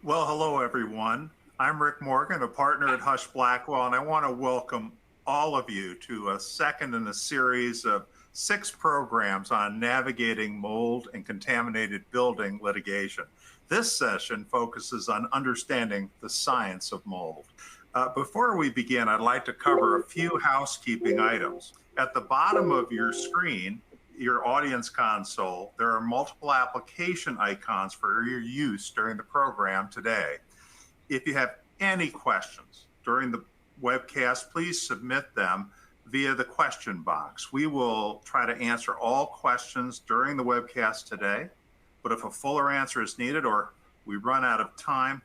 Well, hello, everyone. I'm Rick Morgan, a partner at Husch Blackwell, and I want to welcome all of you to a second in a series of 6 programs on navigating mold and contaminated building litigation. This session focuses on understanding the science of mold. Before we begin, I'd like to cover a few housekeeping items. At the bottom of your screen, your audience console, there are multiple application icons for your use during the program today. If you have any questions during the webcast, please submit them via the question box. We will try to answer all questions during the webcast today, but if a fuller answer is needed or we run out of time,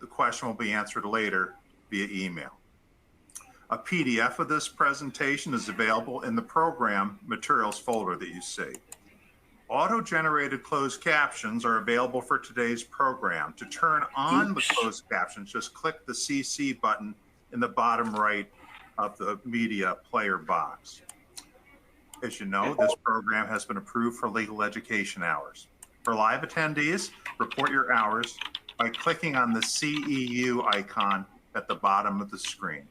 the question will be answered later via email. A PDF of this presentation is available in the program materials folder that you see. Auto-generated closed captions are available for today's program. To turn on the closed captions, just click the CC button in the bottom right of the media player box. As you know, this program has been approved for legal education hours. For live attendees, report your hours by clicking on the CEU icon at the bottom of the screen.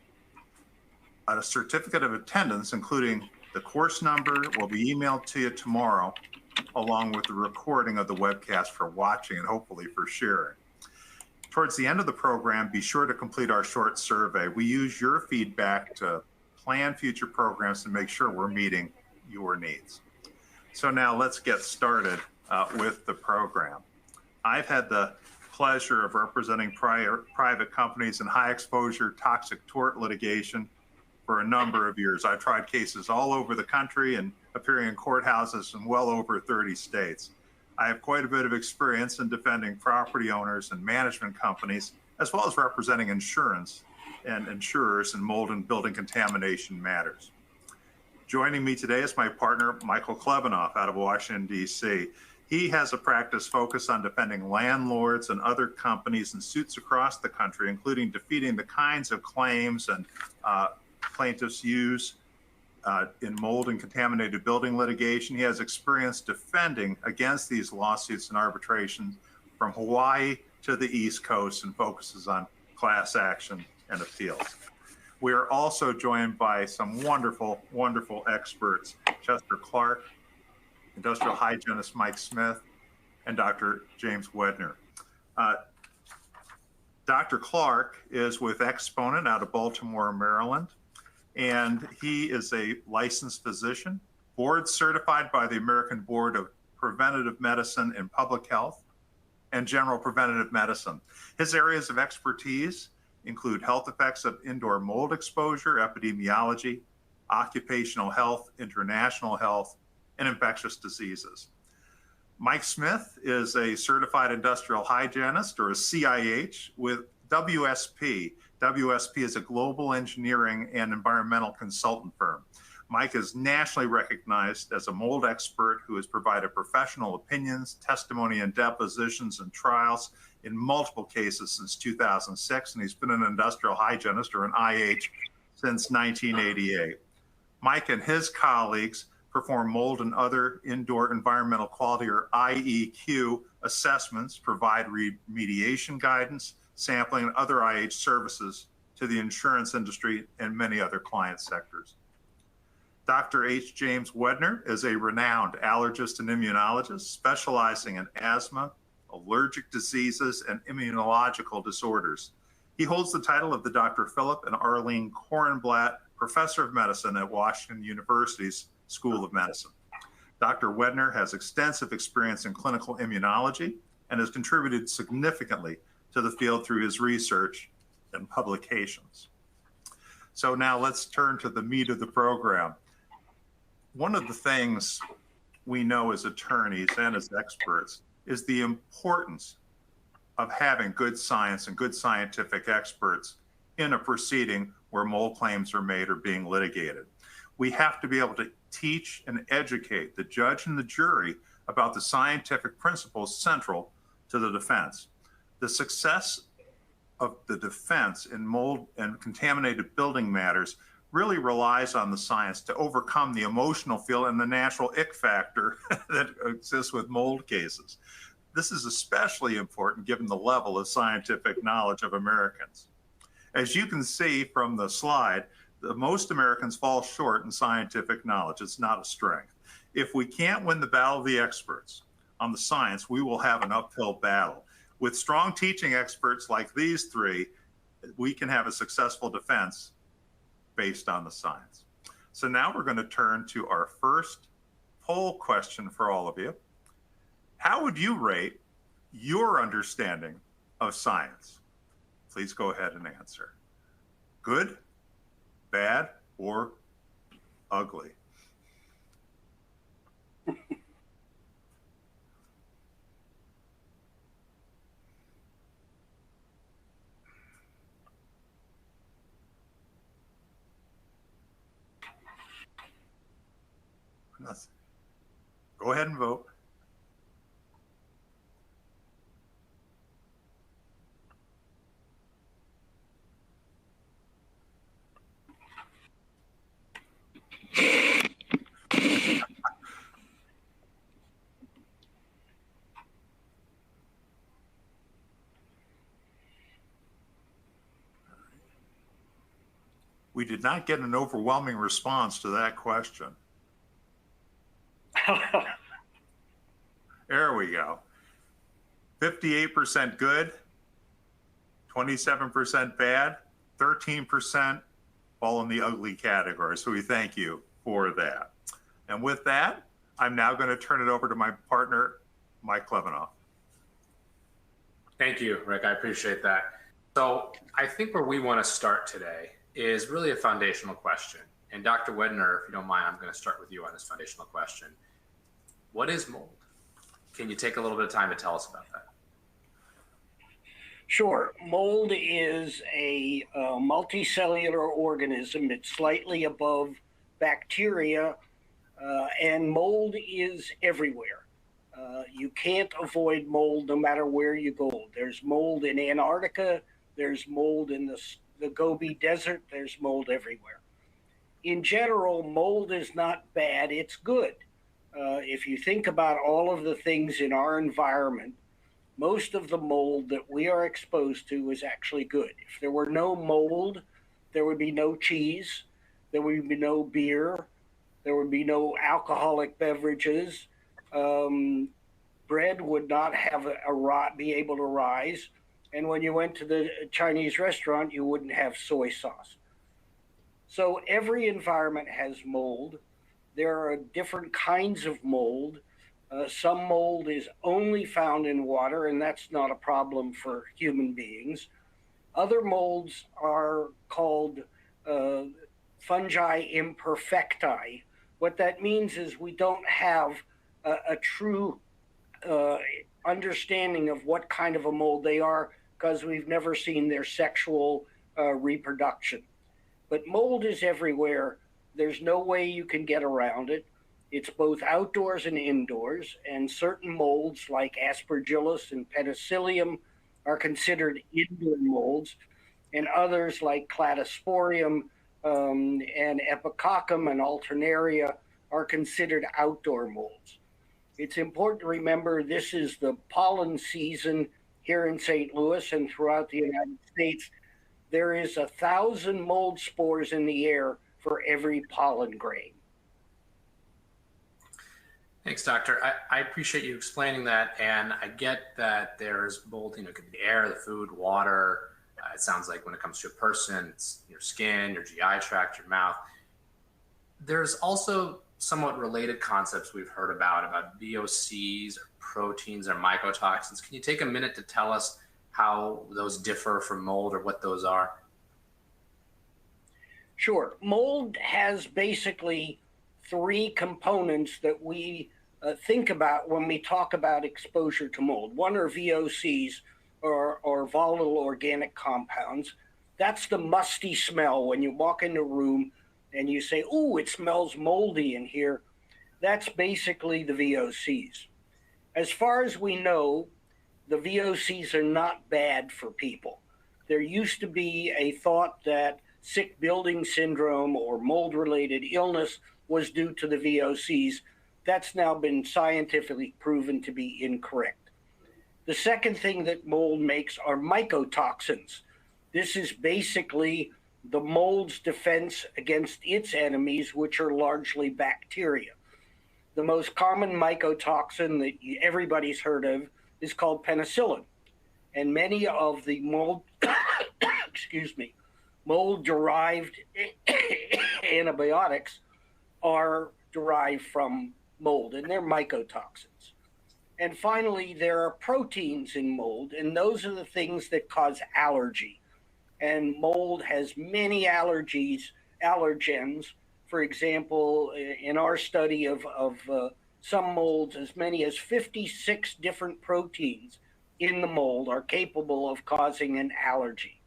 A certificate of attendance, including the course number, will be emailed to you tomorrow, along with the recording of the webcast for watching and hopefully for sharing. Towards the end of the program, be sure to complete our short survey. We use your feedback to plan future programs and make sure we're meeting your needs. So now let's get started with the program. I've had the pleasure of representing private companies in high exposure toxic tort litigation for a number of years. I've tried cases all over the country and appearing in courthouses in well over 30 states. I have quite a bit of experience in defending property owners and management companies, as well as representing insurance and insurers in mold and building contamination matters. Joining me today is my partner, Michael Klebanoff, out of Washington, D.C. He has a practice focused on defending landlords and other companies in suits across the country, including defeating the kinds of claims and plaintiffs use in mold and contaminated building litigation. He has experience defending against these lawsuits and arbitrations from Hawaii to the East Coast and focuses on class action and appeals. We are also joined by some wonderful, wonderful experts, Chester Clark, industrial hygienist Mike Smith, and Dr. James Wedner. Dr. Clark is with Exponent out of Baltimore, Maryland. And he is a licensed physician, board certified by the American Board of Preventative Medicine and Public Health and General Preventative Medicine. His areas of expertise include health effects of indoor mold exposure, epidemiology, occupational health, international health, and infectious diseases. Mike Smith is a certified industrial hygienist, or a CIH, with WSP. WSP is a global engineering and environmental consultant firm. Mike is nationally recognized as a mold expert who has provided professional opinions, testimony, and depositions and trials in multiple cases since 2006, and he's been an industrial hygienist, or an IH, since 1988. Mike and his colleagues perform mold and other indoor environmental quality, or IEQ, assessments, provide remediation guidance, sampling, and other IH services to the insurance industry and many other client sectors. Dr. H. James Wedner is a renowned allergist and immunologist specializing in asthma, allergic diseases, and immunological disorders. He holds the title of the Dr. Philip and Arlene Korenblatt Professor of Medicine at Washington University's School of Medicine. Dr. Wedner has extensive experience in clinical immunology and has contributed significantly to the field through his research and publications. So now let's turn to the meat of the program. One of the things we know as attorneys and as experts is the importance of having good science and good scientific experts in a proceeding where mold claims are made or being litigated. We have to be able to teach and educate the judge and the jury about the scientific principles central to the defense. The success of the defense in mold and contaminated building matters really relies on the science to overcome the emotional feel and the natural ick factor that exists with mold cases. this is especially important given the level of scientific knowledge of Americans. As you can see from the slide, most Americans fall short in scientific knowledge. It's not a strength. If we can't win the battle of the experts on the science, we will have an uphill battle. With strong teaching experts like these three, we can have a successful defense based on the science. So now we're going to turn to our first poll question for all of you. How would you rate your understanding of science? Please go ahead and answer. Good, bad, or ugly? Go ahead and vote. We did not get an overwhelming response to that question. There we go. 58% good, 27% bad, 13% fall in the ugly category. So we thank you for that. And with that, I'm now going to turn it over to my partner, Mike Klevenoff. Thank you, Rick. I appreciate that. So I think where we want to start today is really a foundational question. And Dr. Wedner, if you don't mind, I'm going to start with you on this foundational question. What is mold? Can you take a little bit of time to tell us about that? Sure. Mold is a multicellular organism. It's slightly above bacteria, and mold is everywhere. You can't avoid mold no matter where you go. There's mold in Antarctica. There's mold in the Gobi Desert. There's mold everywhere. In general, mold is not bad. It's good. If you think about all of the things in our environment, most of the mold that we are exposed to is actually good. If there were no mold, there would be no cheese, there would be no beer, there would be no alcoholic beverages, bread would not have be able to rise, and when you went to the Chinese restaurant, you wouldn't have soy sauce. So every environment has mold. There are different kinds of mold. Some mold is only found in water, and that's not a problem for human beings. Other molds are called fungi imperfecti. What that means is we don't have a true understanding of what kind of a mold they are because we've never seen their sexual reproduction. But mold is everywhere. There's no way you can get around it. It's both outdoors and indoors, and certain molds like Aspergillus and Penicillium are considered indoor molds, and others like Cladosporium and Epicoccum and Alternaria are considered outdoor molds. It's important to remember this is the pollen season here in St. Louis and throughout the United States. There is 1,000 mold spores in the air for every pollen grain. Thanks, Doctor. I appreciate you explaining that, and I get that there's mold, it could be air, the food, water. It sounds like when it comes to a person, it's your skin, your GI tract, your mouth. There's also somewhat related concepts we've heard about VOCs, or proteins, or mycotoxins. Can you take a minute to tell us how those differ from mold or what those are? Sure. Mold has basically three components that we think about when we talk about exposure to mold. One are VOCs, or volatile organic compounds. That's the musty smell when you walk in a room and you say, "Ooh, it smells moldy in here." That's basically the VOCs. As far as we know, the VOCs are not bad for people. There used to be a thought that sick building syndrome or mold-related illness was due to the VOCs. That's now been scientifically proven to be incorrect. The second thing that mold makes are mycotoxins. This is basically the mold's defense against its enemies, which are largely bacteria. The most common mycotoxin that everybody's heard of is called penicillin. And many of the mold, excuse me, mold-derived antibiotics are derived from mold, and they're mycotoxins. And finally, there are proteins in mold, and those are the things that cause allergy. And mold has many allergens. For example, in our study of some molds, as many as 56 different proteins in the mold are capable of causing an allergy.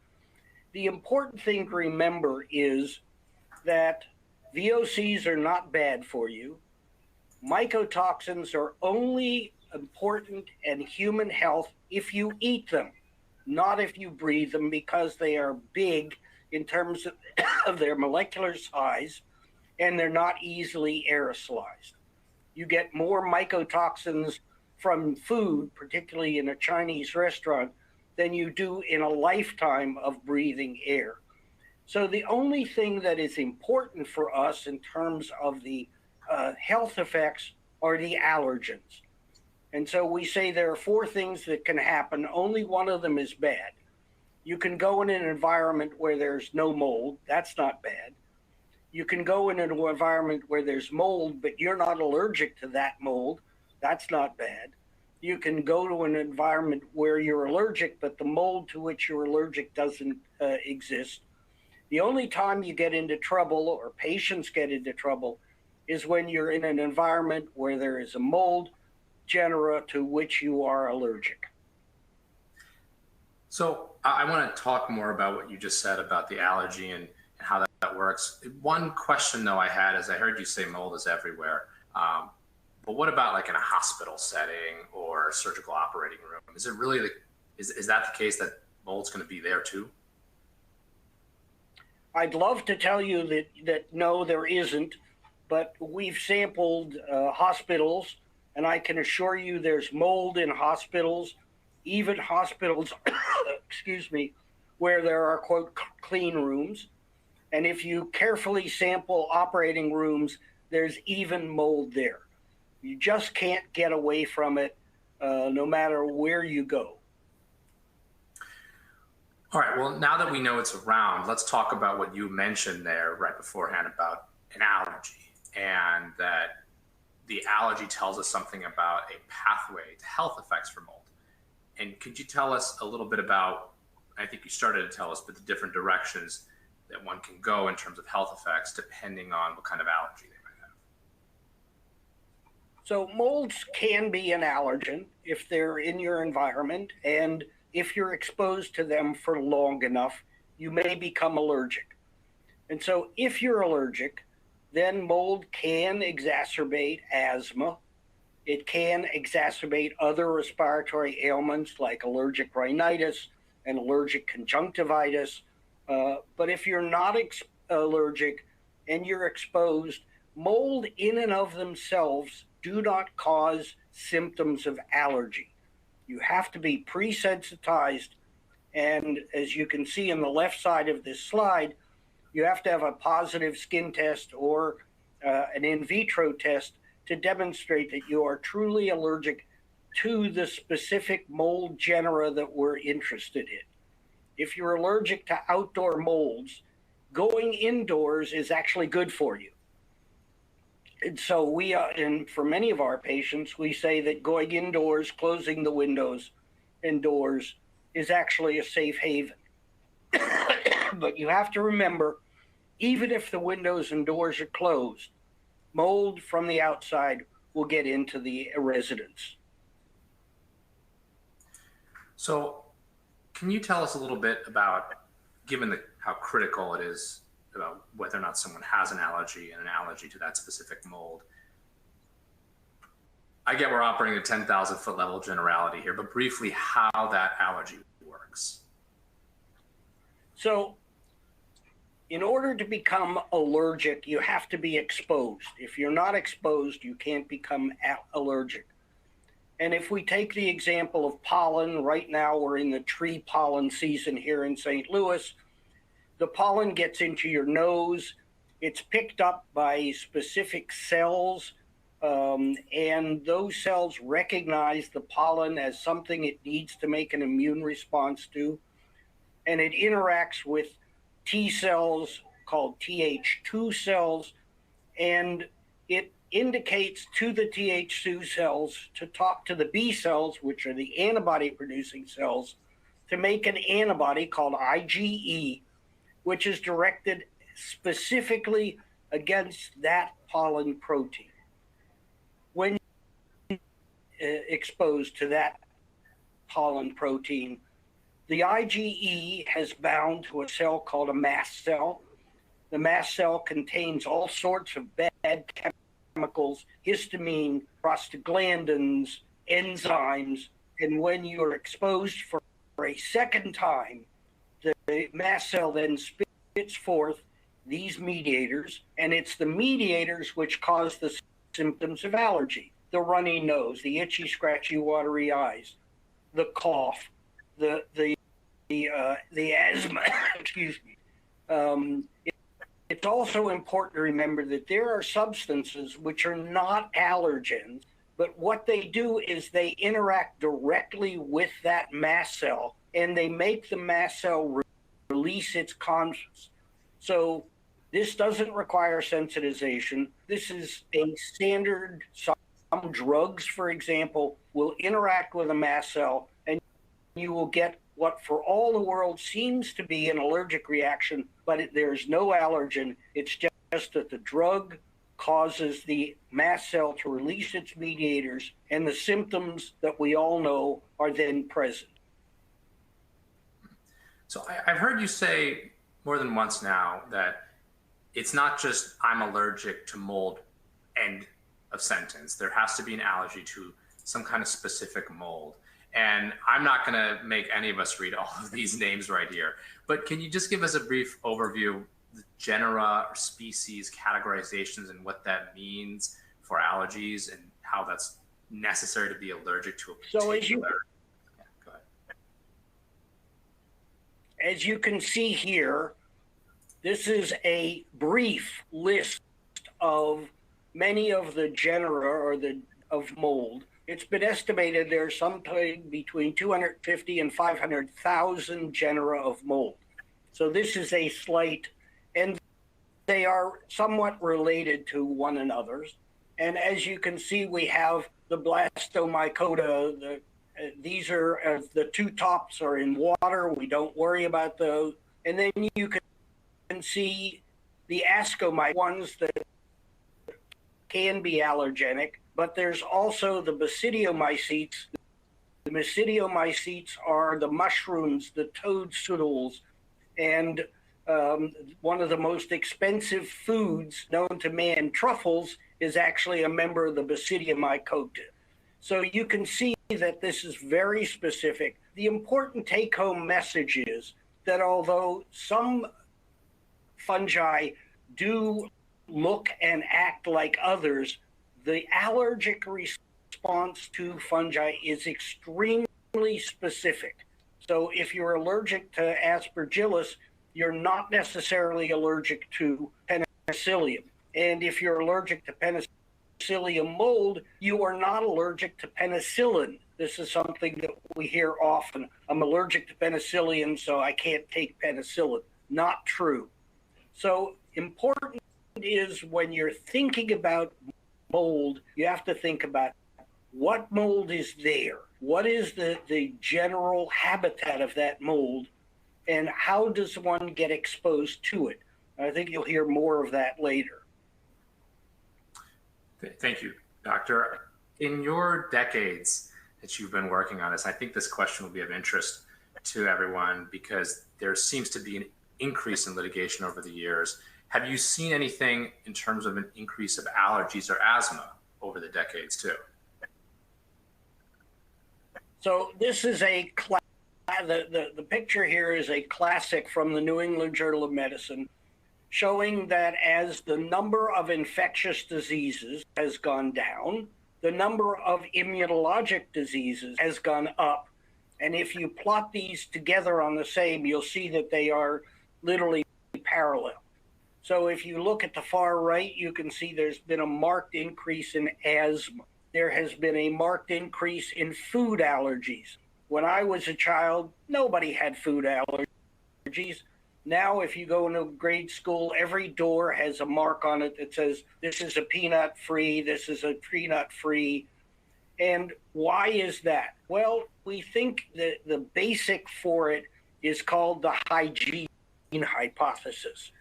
The important thing to remember is that VOCs are not bad for you. Mycotoxins are only important in human health if you eat them, not if you breathe them, because they are big in terms of their molecular size, and they're not easily aerosolized. You get more mycotoxins from food, particularly in a Chinese restaurant, than you do in a lifetime of breathing air. So the only thing that is important for us in terms of the health effects are the allergens. And so we say there are four things that can happen. Only one of them is bad. You can go in an environment where there's no mold. That's not bad. You can go in an environment where there's mold, but you're not allergic to that mold. That's not bad. You can go to an environment where you're allergic, but the mold to which you're allergic doesn't exist. The only time you get into trouble, or patients get into trouble, is when you're in an environment where there is a mold genera to which you are allergic. So I want to talk more about what you just said about the allergy and how that works. One question, though, I had is I heard you say mold is everywhere. But what about like in a hospital setting or surgical operating room? Is it really is that the case that mold's going to be there too? I'd love to tell you that no, there isn't, but we've sampled hospitals, and I can assure you there's mold in hospitals, even hospitals, excuse me, where there are, quote, clean rooms. And if you carefully sample operating rooms, there's even mold there. You just can't get away from it no matter where you go. All right, well, now that we know it's around, let's talk about what you mentioned there right beforehand about an allergy, and that the allergy tells us something about a pathway to health effects for mold. And could you tell us a little bit about, I think you started to tell us, but the different directions that one can go in terms of health effects depending on what kind of allergy they might have? So molds can be an allergen if they're in your environment, and if you're exposed to them for long enough, you may become allergic. And so if you're allergic, then mold can exacerbate asthma. It can exacerbate other respiratory ailments like allergic rhinitis and allergic conjunctivitis. But if you're not allergic and you're exposed, mold in and of themselves do not cause symptoms of allergy. You have to be pre-sensitized, and as you can see on the left side of this slide, you have to have a positive skin test or an in vitro test to demonstrate that you are truly allergic to the specific mold genera that we're interested in. If you're allergic to outdoor molds, going indoors is actually good for you. And so and for many of our patients, we say that going indoors, closing the windows and doors is actually a safe haven. But you have to remember, even if the windows and doors are closed, mold from the outside will get into the residence. So can you tell us a little bit about, given how critical it is about whether or not someone has an allergy and an allergy to that specific mold? I get we're operating at 10,000 foot level generality here, but briefly how that allergy works. So in order to become allergic, you have to be exposed. If you're not exposed, you can't become allergic. And if we take the example of pollen, right now we're in the tree pollen season here in St. Louis. The pollen gets into your nose. It's picked up by specific cells, and those cells recognize the pollen as something it needs to make an immune response to. And it interacts with T cells called Th2 cells, and it indicates to the Th2 cells to talk to the B cells, which are the antibody producing cells, to make an antibody called IgE, which is directed specifically against that pollen protein. When exposed to that pollen protein, the IgE has bound to a cell called a mast cell. The mast cell contains all sorts of bad chemicals, histamine, prostaglandins, enzymes, and when you're exposed for a second time, the mast cell then spits forth these mediators, and it's the mediators which cause the symptoms of allergy: the runny nose, the itchy, scratchy, watery eyes, the cough, the asthma. Excuse me. It's also important to remember that there are substances which are not allergens, but what they do is they interact directly with that mast cell, and they make the mast cell release its contents. So this doesn't require sensitization. This is a standard. Some drugs, for example, will interact with a mast cell, and you will get what for all the world seems to be an allergic reaction, but there's no allergen. It's just that the drug causes the mast cell to release its mediators, and the symptoms that we all know are then present. So I've heard you say more than once now that it's not just I'm allergic to mold, end of sentence. There has to be an allergy to some kind of specific mold. And I'm not going to make any of us read all of these names right here, but can you just give us a brief overview of the genera or species categorizations and what that means for allergies and how that's necessary to be allergic to a particular... Yeah, go ahead. As you can see here, this is a brief list of many of the genera of mold. It's been estimated there's something between 250 and 500,000 genera of mold. So this is a slight, and they are somewhat related to one another. And as you can see, we have the blastomycota. These are, the two tops are in water. We don't worry about those. And then you can see the ascomycetes, ones that can be allergenic. But there's also the basidiomycetes. The basidiomycetes are the mushrooms, the toadstools, and one of the most expensive foods known to man, truffles, is actually a member of the Basidiomycota. So you can see that this is very specific. The important take-home message is that although some fungi do look and act like others, the allergic response to fungi is extremely specific. So if you're allergic to aspergillus, you're not necessarily allergic to penicillium. And if you're allergic to penicillium mold, you are not allergic to penicillin. This is something that we hear often. I'm allergic to penicillium, so I can't take penicillin. Not true. So important is when you're thinking about mold, you have to think about what mold is there, what is the general habitat of that mold, and how does one get exposed to it. I think you'll hear more of that later. Thank you, Doctor. In your decades that you've been working on this, I think this question will be of interest to everyone because there seems to be an increase in litigation over the years. Have you seen anything in terms of an increase of allergies or asthma over the decades too? So this is the picture here is a classic from the New England Journal of Medicine, showing that as the number of infectious diseases has gone down, the number of immunologic diseases has gone up. And if you plot these together on the same, you'll see that they are literally parallel. So if you look at the far right, you can see there's been a marked increase in asthma. There has been a marked increase in food allergies. When I was a child, nobody had food allergies. Now, if you go into grade school, every door has a mark on it that says, this is a peanut free, this is a tree nut free. And why is that? Well, we think that the basic for it is called the hygiene hypothesis.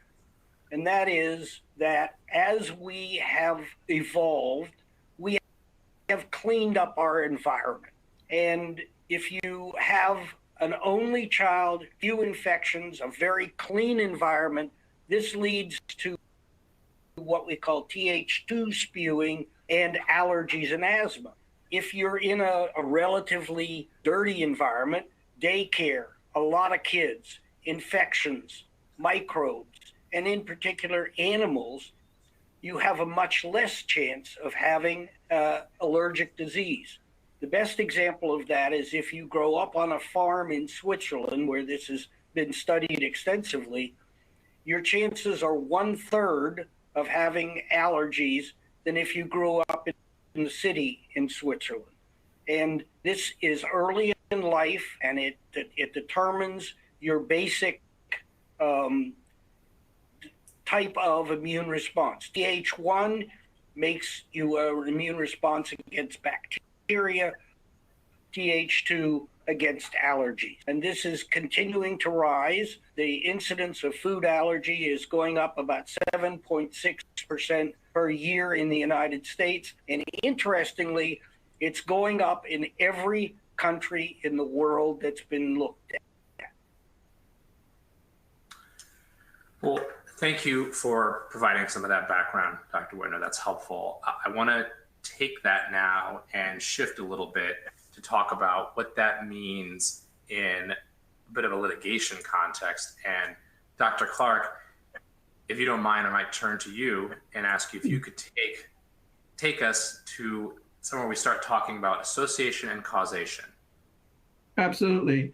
And that is that as we have evolved, we have cleaned up our environment. And if you have an only child, few infections, a very clean environment, this leads to what we call Th2 spewing and allergies and asthma. If you're in a relatively dirty environment, daycare, a lot of kids, infections, microbes, and in particular animals, you have a much less chance of having allergic disease. The best example of that is if you grow up on a farm in Switzerland, where this has been studied extensively, your chances are 1/3 of having allergies than if you grew up in the city in Switzerland. And this is early in life, and it determines your basic type of immune response. Th1 makes you an immune response against bacteria, Th2 against allergies. And this is continuing to rise. The incidence of food allergy is going up about 7.6% per year in the United States. And interestingly, it's going up in every country in the world that's been looked at. Well, thank you for providing some of that background, Dr. Whitner. That's helpful. I want to take that now and shift a little bit to talk about what that means in a bit of a litigation context. And Dr. Clark, if you don't mind, I might turn to you and ask you if you could take us to somewhere we start talking about association and causation. Absolutely.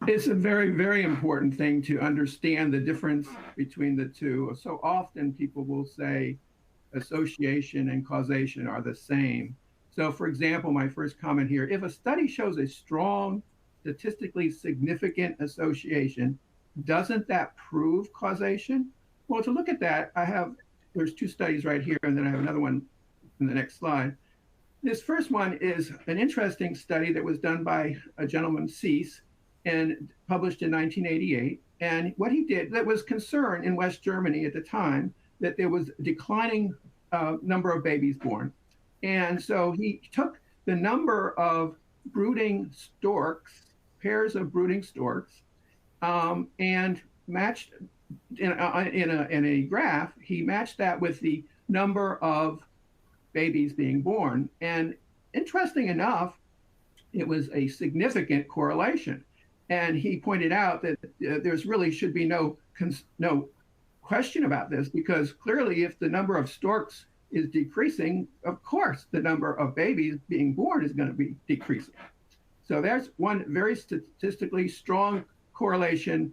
It's a very, very important thing to understand the difference between the two. So often people will say association and causation are the same. So for example, my first comment here, if a study shows a strong, statistically significant association, doesn't that prove causation? Well, to look at that, there's two studies right here, and then I have another one in the next slide. This first one is an interesting study that was done by a gentleman, Cease, and published in 1988. And what he did, that was concern in West Germany at the time that there was a declining number of babies born. And so he took the number of brooding storks, pairs of brooding storks, and matched in a graph, he matched that with the number of babies being born. And interesting enough, it was a significant correlation. And he pointed out that there's really should be no question about this, because clearly if the number of storks is decreasing, of course, the number of babies being born is going to be decreasing. So there's one very statistically strong correlation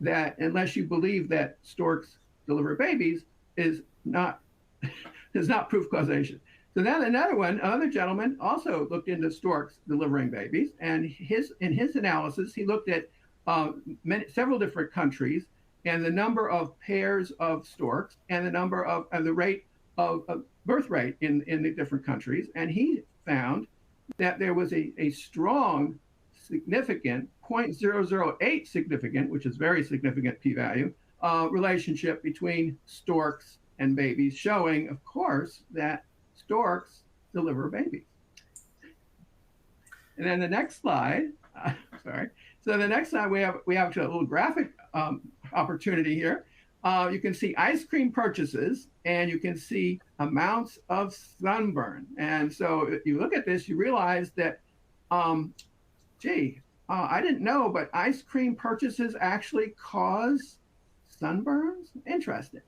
that, unless you believe that storks deliver babies, is not does not prove causation. So then another gentleman also looked into storks delivering babies, and in his analysis, he looked at several different countries and the number of pairs of storks and the number of the rate of birth rate in the different countries, and he found that there was a strong, significant 0.008 significant, which is very significant p-value, relationship between storks and babies, showing, of course, that storks deliver babies. And then the next slide, sorry. So the next slide, we have a little graphic opportunity here. You can see ice cream purchases, and you can see amounts of sunburn. And so if you look at this, you realize that, I didn't know, but ice cream purchases actually cause sunburns? Interesting.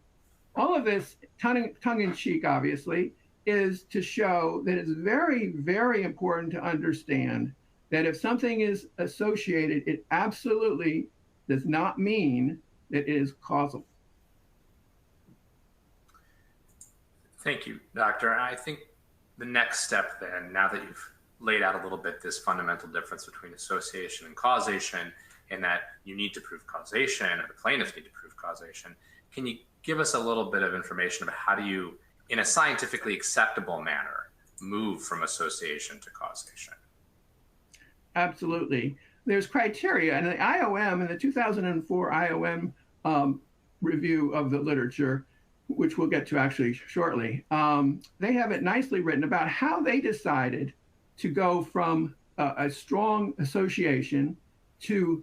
All of this tongue in cheek, obviously. is to show that it's very, very important to understand that if something is associated, it absolutely does not mean that it is causal. Thank you, Doctor. I think the next step then, now that you've laid out a little bit this fundamental difference between association and causation, and that you need to prove causation, or the plaintiffs need to prove causation, can you give us a little bit of information about how do you, in a scientifically acceptable manner, move from association to causation? Absolutely. There's criteria, and the IOM, in the 2004 IOM review of the literature, which we'll get to actually shortly, they have it nicely written about how they decided to go from a strong association to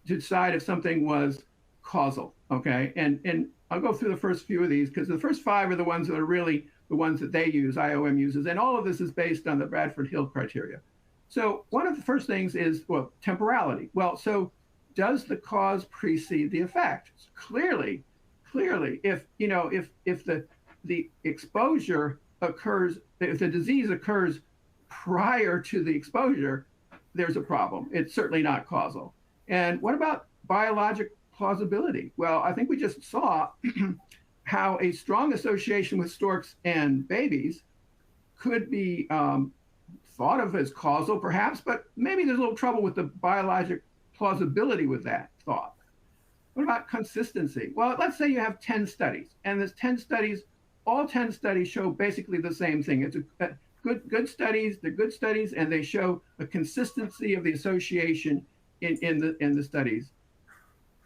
decide if something was causal, okay? And I'll go through the first few of these because the first 5 are the ones that are really the ones that they use, IOM uses, and all of this is based on the Bradford Hill criteria. So one of the first things is, well, temporality. Well, so does the cause precede the effect? Clearly, if the exposure occurs, if the disease occurs prior to the exposure, there's a problem. It's certainly not causal. And what about biologic plausibility? Well, I think we just saw how a strong association with storks and babies could be thought of as causal, perhaps, but maybe there's a little trouble with the biologic plausibility with that thought. What about consistency? Well, let's say you have 10 studies, and there's 10 studies, all 10 studies show basically the same thing. It's good studies, they're good studies, and they show a consistency of the association in the studies.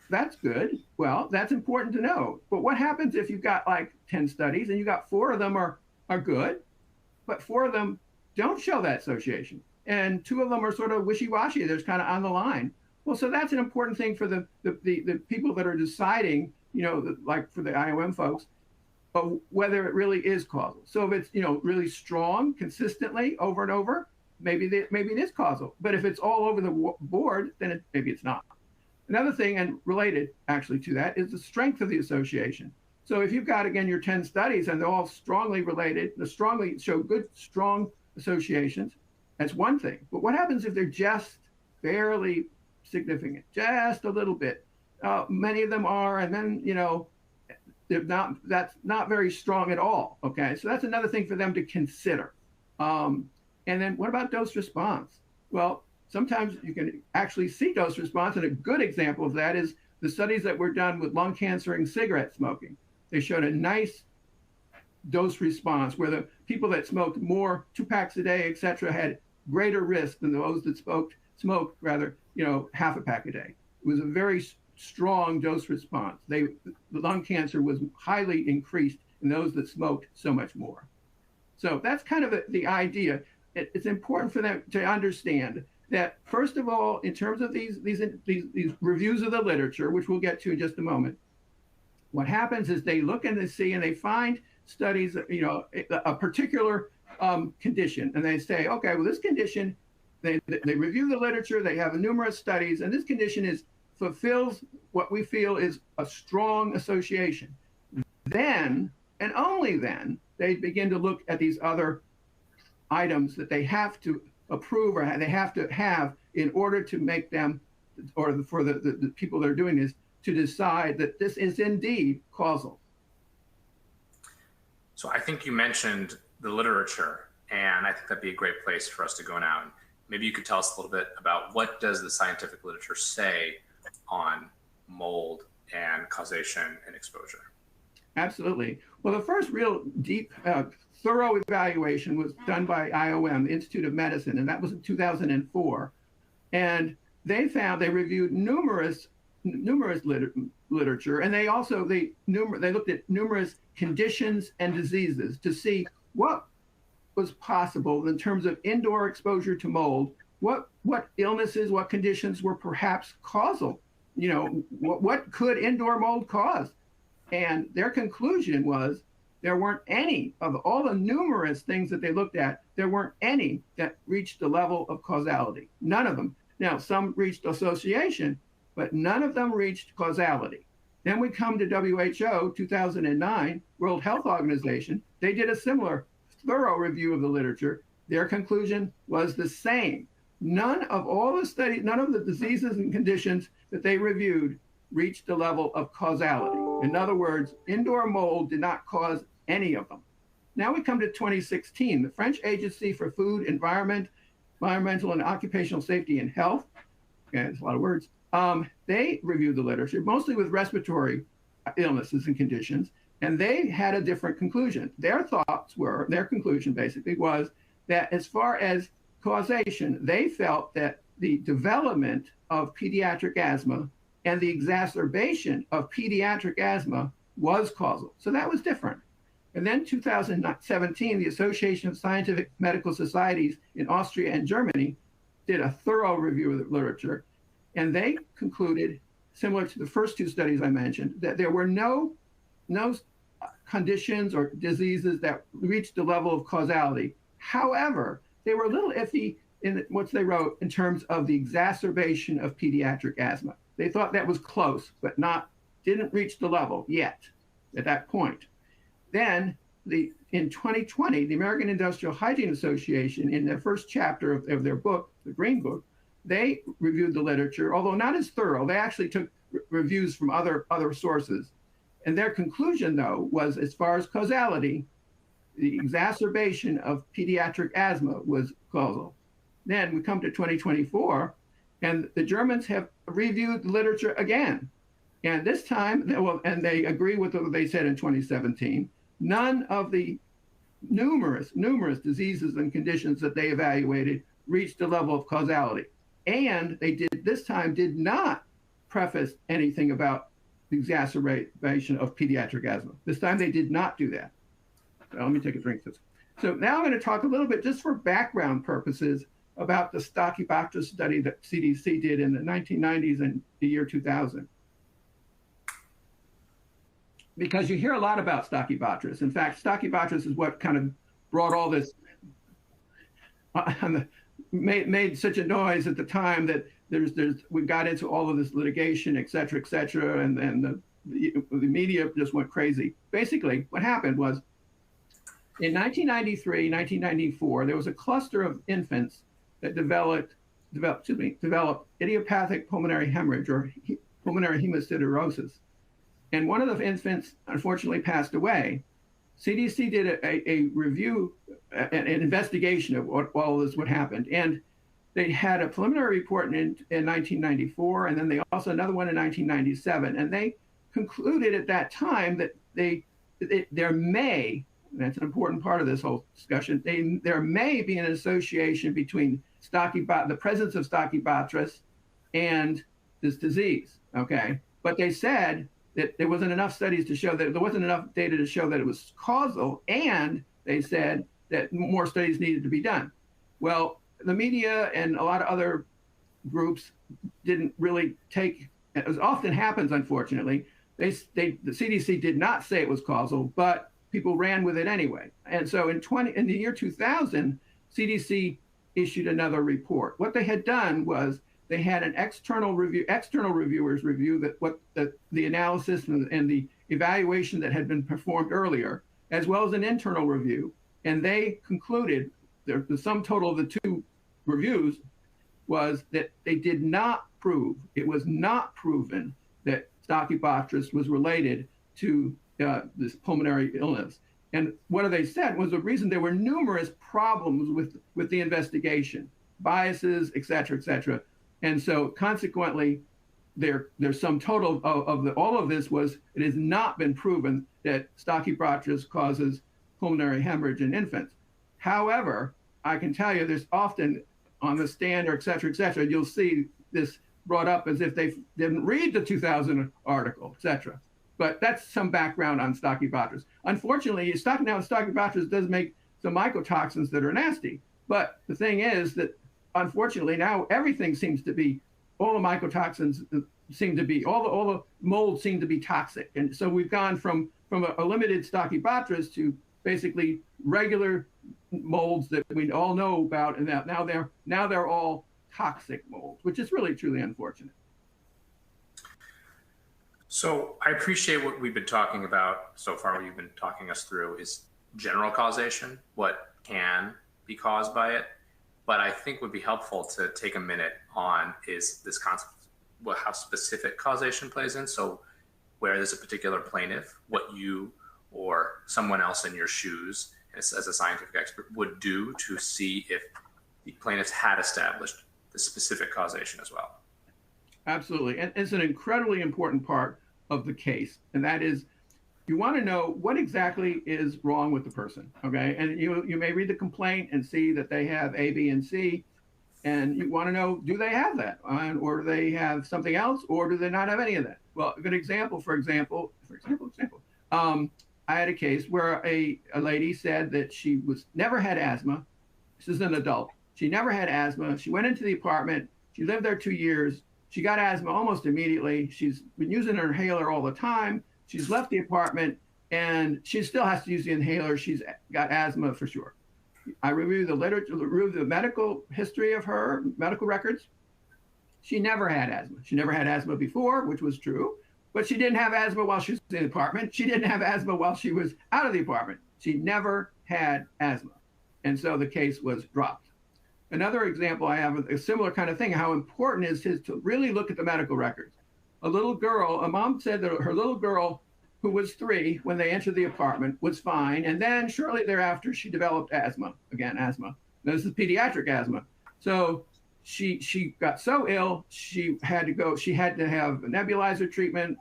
That's good. Well, that's important to know. But what happens if you've got like 10 studies and you got 4 of them are good, but 4 of them don't show that association, and 2 of them are sort of wishy-washy. There's kind of on the line. Well, so that's an important thing for the people that are deciding, like for the IOM folks, but whether it really is causal. So if it's really strong consistently over and over, maybe it is causal. But if it's all over the board, then maybe it's not. Another thing, and related actually to that, is the strength of the association. So if you've got, again, your 10 studies and they're all strongly related, they strongly show good, strong associations, that's one thing. But what happens if they're just barely significant, just a little bit? Many of them are, and then, they're not, that's not very strong at all, okay? So that's another thing for them to consider. And then what about dose response? Well, sometimes you can actually see dose response, and a good example of that is the studies that were done with lung cancer and cigarette smoking. They showed a nice dose response where the people that smoked more, 2 packs a day, et cetera, had greater risk than those that smoked rather, half a pack a day. It was a very strong dose response. The lung cancer was highly increased in those that smoked so much more. So that's kind of the idea. It's important for them to understand that, first of all, in terms of these reviews of the literature, which we'll get to in just a moment, what happens is they look and they see and they find studies, a particular condition, and they say, okay, well, this condition, they review the literature, they have numerous studies, and this condition fulfills what we feel is a strong association. Then, and only then, they begin to look at these other items that they have to approve or they have to have in order to make them, or for the people that are doing this, to decide that this is indeed causal. So I think you mentioned the literature, and I think that'd be a great place for us to go now. And maybe you could tell us a little bit about what does the scientific literature say on mold and causation and exposure? Absolutely. Well, the first real deep, thorough evaluation was done by IOM, the Institute of Medicine, and that was in 2004. And they reviewed numerous literature, and they looked at numerous conditions and diseases to see what was possible in terms of indoor exposure to mold, what illnesses, what conditions were perhaps causal, what could indoor mold cause? And their conclusion was there weren't any of all the numerous things that they looked at, there weren't any that reached the level of causality. None of them. Now, some reached association, but none of them reached causality. Then we come to WHO, 2009, World Health Organization. They did a similar thorough review of the literature, their conclusion was the same. None of all the studies, none of the diseases and conditions that they reviewed reached the level of causality. In other words, indoor mold did not cause any of them. Now we come to 2016. The French Agency for Food, Environmental and Occupational Safety and Health, okay, that's a lot of words, they reviewed the literature, mostly with respiratory illnesses and conditions, and they had a different conclusion. Their conclusion basically was that as far as causation, they felt that the development of pediatric asthma and the exacerbation of pediatric asthma was causal. So that was different. And then 2017, the Association of Scientific Medical Societies in Austria and Germany did a thorough review of the literature, and they concluded, similar to the first two studies I mentioned, that there were no conditions or diseases that reached the level of causality. However, they were a little iffy in what they wrote in terms of the exacerbation of pediatric asthma. They thought that was close, but didn't reach the level yet at that point. Then in 2020, the American Industrial Hygiene Association, in their first chapter of their book, the Green Book, they reviewed the literature, although not as thorough. They actually took reviews from other sources. And their conclusion, though, was as far as causality, the exacerbation of pediatric asthma was causal. Then we come to 2024, and the Germans have reviewed the literature again. And this time, and they agree with what they said in 2017, none of the numerous diseases and conditions that they evaluated reached the level of causality. And they this time did not preface anything about the exacerbation of pediatric asthma. This time they did not do that. Well, let me take a drink. So now I'm going to talk a little bit, just for background purposes, about the Stachybotrys study that CDC did in the 1990s and the year 2000. Because you hear a lot about Stachybotrys. In fact, Stachybotrys is what kind of brought all this, made such a noise at the time that we got into all of this litigation, et cetera, and the media just went crazy. Basically, what happened was, in 1993, 1994, there was a cluster of infants that developed idiopathic pulmonary hemorrhage, or pulmonary hemosiderosis. And one of the infants unfortunately passed away. CDC did a review, an investigation of what all this would happen. And they had a preliminary report in 1994, and then they also another one in 1997. And they concluded at that time that there may, and that's an important part of this whole discussion, there may be an association between the presence of Stachybotrys and this disease, okay? But they said that there wasn't enough studies to show that, there wasn't enough data to show that it was causal, and they said that more studies needed to be done. Well, the media and a lot of other groups didn't really take, as often happens, unfortunately, the CDC did not say it was causal, but people ran with it anyway. And so in the year 2000, CDC issued another report. What they had done was they had an external reviewers review the analysis and the evaluation that had been performed earlier, as well as an internal review. And they concluded, the sum total of the two reviews was that they did not prove, it was not proven that Stachybotrys was related to this pulmonary illness. And what they said was the reason there were numerous problems with the investigation, biases, et cetera. And so consequently, their sum total of all of this was, it has not been proven that Stachybotrys causes pulmonary hemorrhage in infants. However, I can tell you there's often on the stand, or et cetera, you'll see this brought up as if they didn't read the 2000 article, et cetera. But that's some background on Stachybotrys. Unfortunately, Stachybotrys does make some mycotoxins that are nasty. But the thing is that, unfortunately, now everything seems to be, all the mycotoxins seem to be, all the molds seem to be toxic. And so we've gone from a limited Stachybotrys to basically regular molds that we all know about, and that now they're all toxic molds, which is really truly unfortunate. So I appreciate what we've been talking about so far, what you've been talking us through is general causation, what can be caused by it. But I think would be helpful to take a minute on is this concept, how specific causation plays in. So where there's a particular plaintiff, what you or someone else in your shoes as a scientific expert would do to see if the plaintiffs had established the specific causation as well. Absolutely. And it's an incredibly important part of the case. And that is, you want to know what exactly is wrong with the person. Okay. And you may read the complaint and see that they have A, B, and C. And you want to know, do they have that? Or do they have something else? Or do they not have any of that? Well, a good example, for example, I had a case where a lady said that she never had asthma. This is an adult. She never had asthma. She went into the apartment. She lived there 2 years. She got asthma almost immediately. She's been using her inhaler all the time. She's left the apartment and she still has to use the inhaler. She's got asthma for sure. I reviewed the literature, reviewed the medical history of her medical records. She never had asthma. She never had asthma before, which was true, but she didn't have asthma while she was in the apartment. She didn't have asthma while she was out of the apartment. She never had asthma. And so the case was dropped. Another example, I have a similar kind of thing, how important it is to really look at the medical records. A mom said that her little girl, who was 3 when they entered the apartment, was fine. And then shortly thereafter, she developed asthma. Again, asthma. This is pediatric asthma. So she got so ill, she had to have a nebulizer treatment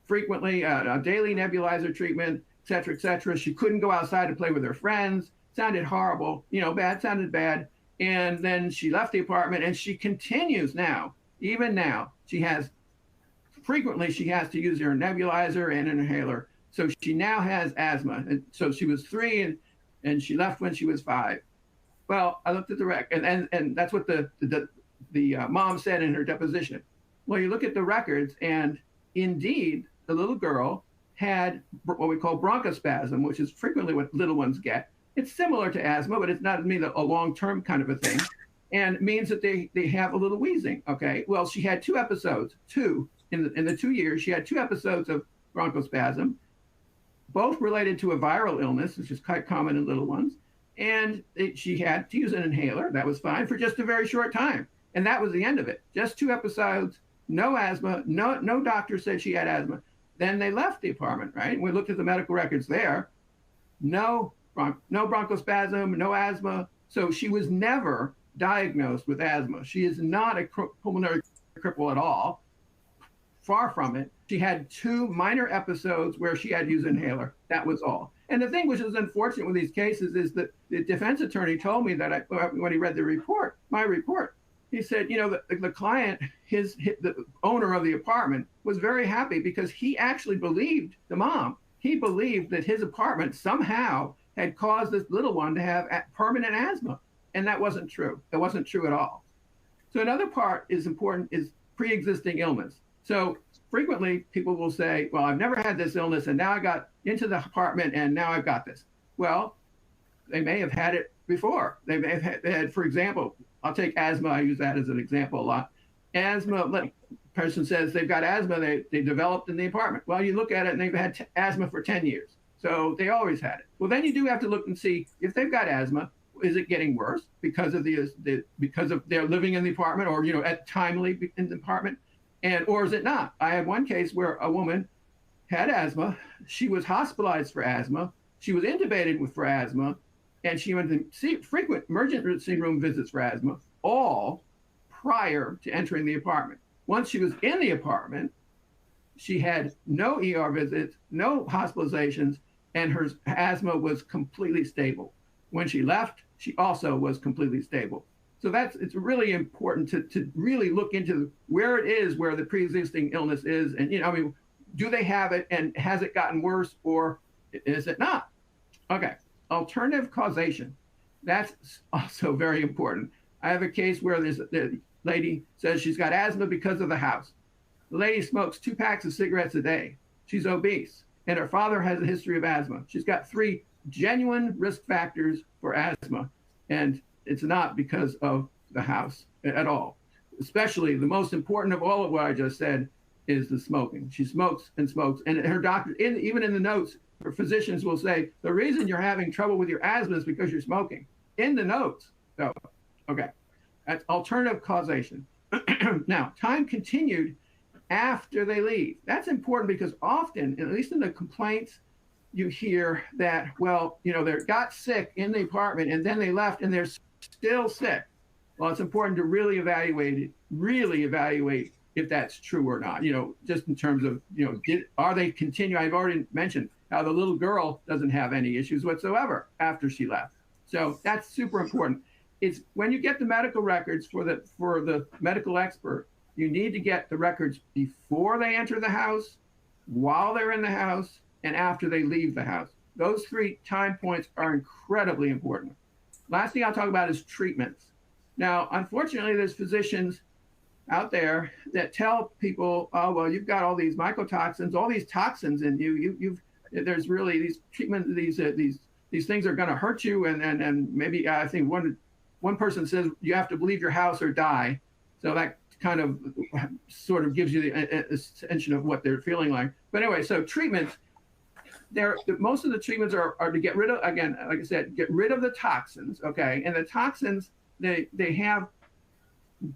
frequently, a daily nebulizer treatment, et cetera, et cetera. She couldn't go outside to play with her friends. Sounded horrible, sounded bad. And then she left the apartment and she continues now, even now, frequently she has to use her nebulizer and an inhaler. So she now has asthma. And so she was 3 and she left when she was 5. Well, I looked at the record and that's what the mom said in her deposition. Well, you look at the records and indeed the little girl had what we call bronchospasm, which is frequently what little ones get. It's similar to asthma, but it's not a long-term kind of a thing, and it means that they have a little wheezing. Okay, well, she had 2 episodes, in the 2 years, she had 2 episodes of bronchospasm, both related to a viral illness, which is quite common in little ones, and she had to use an inhaler. That was fine for just a very short time, and that was the end of it. Just 2 episodes, no asthma, no doctor said she had asthma. Then they left the apartment, right? And we looked at the medical records there. No bronchospasm, no asthma. So she was never diagnosed with asthma. She is not a pulmonary cripple at all. Far from it. She had 2 minor episodes where she had to use an inhaler. That was all. And the thing which is unfortunate with these cases is that the defense attorney told me that when he read my report, he said, the client, the owner of the apartment, was very happy because he actually believed the mom. He believed that his apartment somehow had caused this little one to have permanent asthma. And that wasn't true. That wasn't true at all. So another part is important is pre-existing illness. So frequently people will say, well, I've never had this illness and now I got into the apartment and now I've got this. Well, they may have had it before. They may have had, for example, I'll take asthma. I use that as an example a lot. Asthma, person says they've got asthma, they developed in the apartment. Well, you look at it and they've had asthma for 10 years. So they always had it. Well, then you do have to look and see if they've got asthma, is it getting worse because of because of their living in the apartment or, at timely in the apartment, or is it not? I had one case where a woman had asthma. She was hospitalized for asthma. She was intubated for asthma, and she went to frequent emergency room visits for asthma, all prior to entering the apartment. Once she was in the apartment, she had no ER visits, no hospitalizations, and her asthma was completely stable. When she left, she also was completely stable. So it's really important to really look into where it is, where the pre-existing illness is, and do they have it, and has it gotten worse, or is it not? Okay, alternative causation. That's also very important. I have a case where the lady says she's got asthma because of the house. The lady smokes 2 packs of cigarettes a day. She's obese, and her father has a history of asthma. She's got 3 genuine risk factors for asthma, and it's not because of the house at all. Especially the most important of all of what I just said is the smoking. She smokes and smokes, and her doctor, even in the notes, or physicians will say, the reason you're having trouble with your asthma is because you're smoking, in the notes. So, okay, that's alternative causation. Now, time continued after they leave. That's important because often, at least in the complaints, you hear that, well, you know, they got sick in the apartment and then they left and they're still sick. Well, it's important to really evaluate if that's true or not, you know, just in terms of, you know, are they continuing? I've already mentioned how the little girl doesn't have any issues whatsoever after she left. So that's super important. It's when you get the medical records for the medical expert, you need to get the records before they enter the house, while they're in the house, and after they leave the house. Those 3 time points are incredibly important. Last thing I'll talk about is treatments. Now, unfortunately, there's physicians out there that tell people, oh, well, you've got all these mycotoxins, all these toxins in you. There's really these treatment, these things are going to hurt you. And maybe I think one person says you have to leave your house or die. So that kind of sort of gives you the attention of what they're feeling like. But anyway, so treatments, most of the treatments are to get rid of, again, like I said, get rid of the toxins, okay? And the toxins, they have,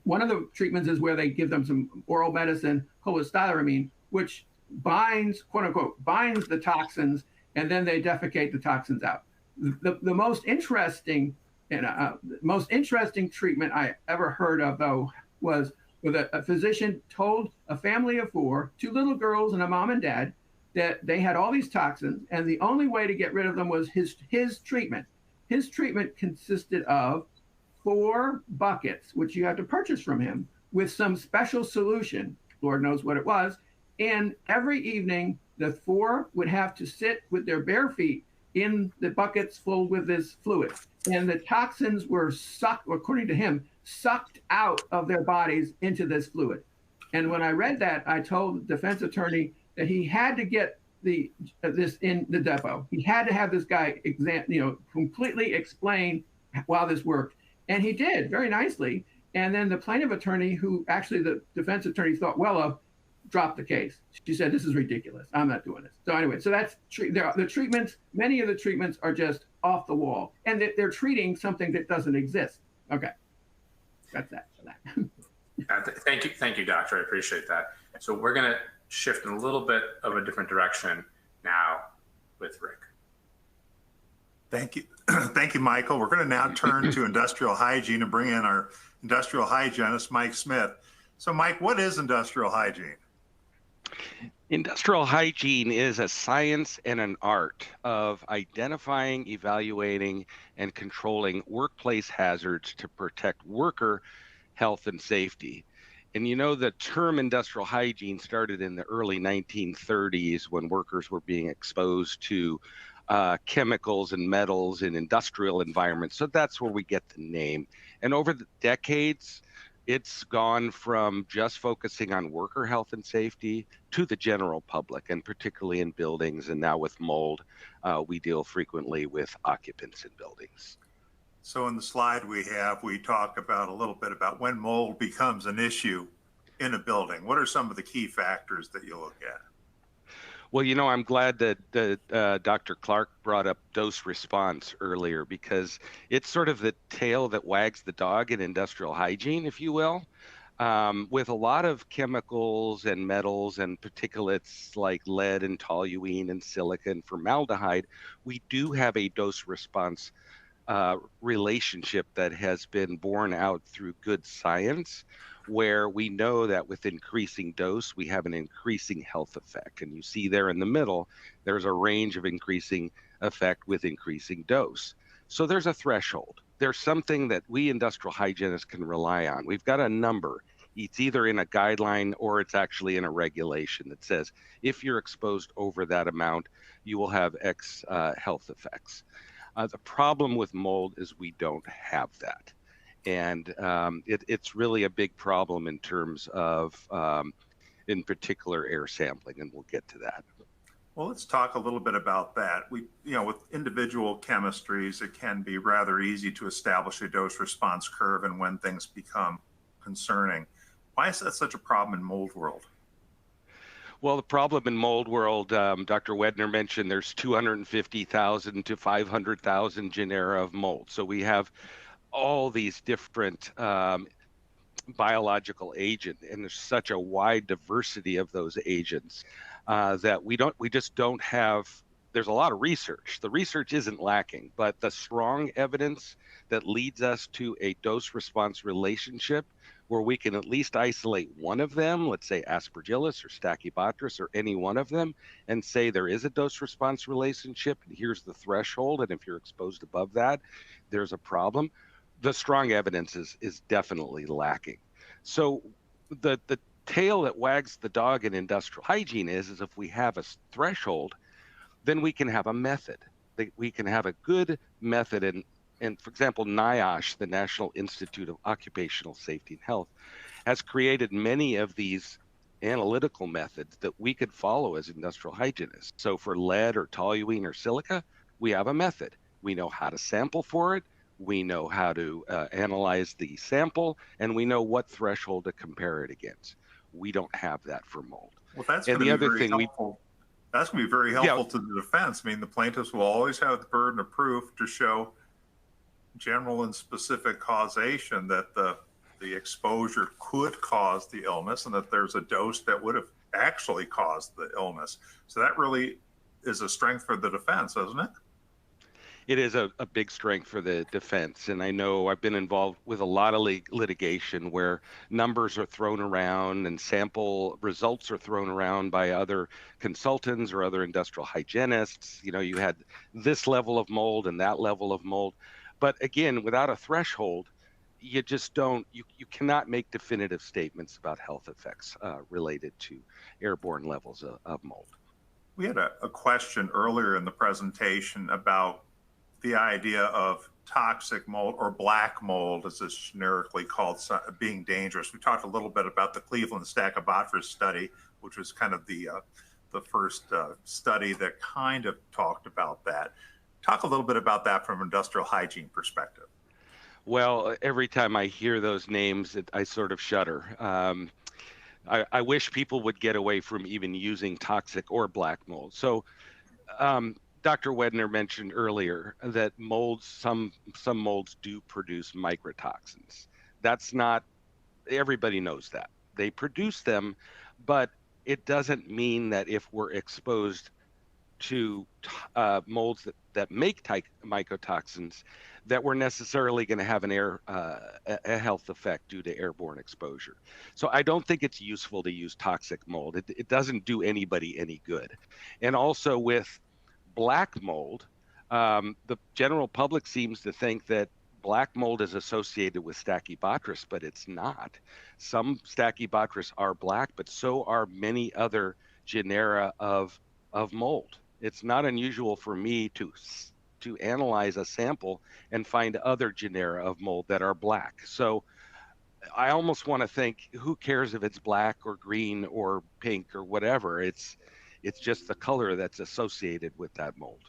one of the treatments is where they give them some oral medicine, cholestyramine, which binds, quote unquote, binds the toxins, and then they defecate the toxins out. The most interesting treatment I ever heard of, though, was with a physician told a family of 4, 2 little girls and a mom and dad, that they had all these toxins, and the only way to get rid of them was his treatment. His treatment consisted of 4 buckets, which you had to purchase from him, with some special solution, Lord knows what it was. And every evening, the 4 would have to sit with their bare feet in the buckets full with this fluid. And the toxins were sucked, according to him, sucked out of their bodies into this fluid. And when I read that, I told the defense attorney that he had to get this in the depot. He had to have this guy completely explain how this worked. And he did very nicely. And then the plaintiff attorney, who actually the defense attorney thought well of, dropped the case. She said, this is ridiculous. I'm not doing this. So anyway, so that's the treatments. Many of the treatments are just off the wall, and they're treating something that doesn't exist. Okay, that's that for that. Thank you, doctor. I appreciate that. So we're going to shift in a little bit of a different direction now with Rick. Thank you. Thank you, Michael. We're going to now turn to industrial hygiene and bring in our industrial hygienist, Mike Smith. So, Mike, what is industrial hygiene? Industrial hygiene is a science and an art of identifying, evaluating, and controlling workplace hazards to protect worker health and safety. And you know, the term industrial hygiene started in the early 1930s when workers were being exposed to chemicals and metals in industrial environments. So that's where we get the name. And over the decades, it's gone from just focusing on worker health and safety to the general public, and particularly in buildings. And now with mold, we deal frequently with occupants in buildings. So in the slide we talk about a little bit about when mold becomes an issue in a building. What are some of the key factors that you look at? Well, you know, I'm glad that Dr. Clark brought up dose response earlier, because it's sort of the tail that wags the dog in industrial hygiene, if you will. With a lot of chemicals and metals and particulates like lead and toluene and silica and formaldehyde, we do have a dose response relationship that has been borne out through good science, where we know that with increasing dose, we have an increasing health effect. And you see there in the middle, there's a range of increasing effect with increasing dose. So there's a threshold. There's something that we industrial hygienists can rely on. We've got a number. It's either in a guideline or it's actually in a regulation that says, if you're exposed over that amount, you will have X health effects. The problem with mold is we don't have that. And it's really a big problem in terms of, in particular, air sampling, and we'll get to that. Well, let's talk a little bit about that. With individual chemistries, it can be rather easy to establish a dose response curve, and when things become concerning. Why is that such a problem in mold world? Well, the problem in mold world, Dr. Wedner mentioned there's 250,000 to 500,000 genera of mold. So we have all these different biological agents, and there's such a wide diversity of those agents that we just don't have. There's a lot of research. The research isn't lacking, but the strong evidence that leads us to a dose-response relationship where we can at least isolate one of them, let's say Aspergillus or Stachybotrys or any one of them, and say there is a dose-response relationship, and here's the threshold, and if you're exposed above that, there's a problem. The strong evidence is definitely lacking. So the tail that wags the dog in industrial hygiene is if we have a threshold, then we can have a method. We can have a good method. And for example, NIOSH, the National Institute of Occupational Safety and Health, has created many of these analytical methods that we could follow as industrial hygienists. So for lead or toluene or silica, we have a method. We know how to sample for it. We know how to analyze the sample, and we know what threshold to compare it against. We don't have that for mold. Well, that's going to be very helpful. That's going to be very helpful to the defense. I mean, the plaintiffs will always have the burden of proof to show general and specific causation that the exposure could cause the illness and that there's a dose that would have actually caused the illness. So that really is a strength for the defense, isn't it? It is a big strength for the defense. And I know I've been involved with a lot of litigation where numbers are thrown around and sample results are thrown around by other consultants or other industrial hygienists. You know, you had this level of mold and that level of mold. But again, without a threshold, you just don't, you cannot make definitive statements about health effects related to airborne levels of mold. We had a question earlier in the presentation about the idea of toxic mold or black mold, as it's generically called, being dangerous. We talked a little bit about the Cleveland Stachybotrys study, which was kind of the first study that kind of talked about that. Talk a little bit about that from an industrial hygiene perspective. Well, every time I hear those names, I sort of shudder. I wish people would get away from even using toxic or black mold. So Dr. Wedner mentioned earlier that molds, some molds do produce mycotoxins. That's not, everybody knows that. They produce them, but it doesn't mean that if we're exposed to molds that make mycotoxins, that we're necessarily going to have a health effect due to airborne exposure. So I don't think it's useful to use toxic mold. It doesn't do anybody any good. And also with black mold, the general public seems to think that black mold is associated with Stachybotrys, but it's not. Some Stachybotrys are black, but so are many other genera of mold. It's not unusual for me to analyze a sample and find other genera of mold that are black. So I almost want to think, who cares if it's black or green or pink or whatever? It's just the color that's associated with that mold.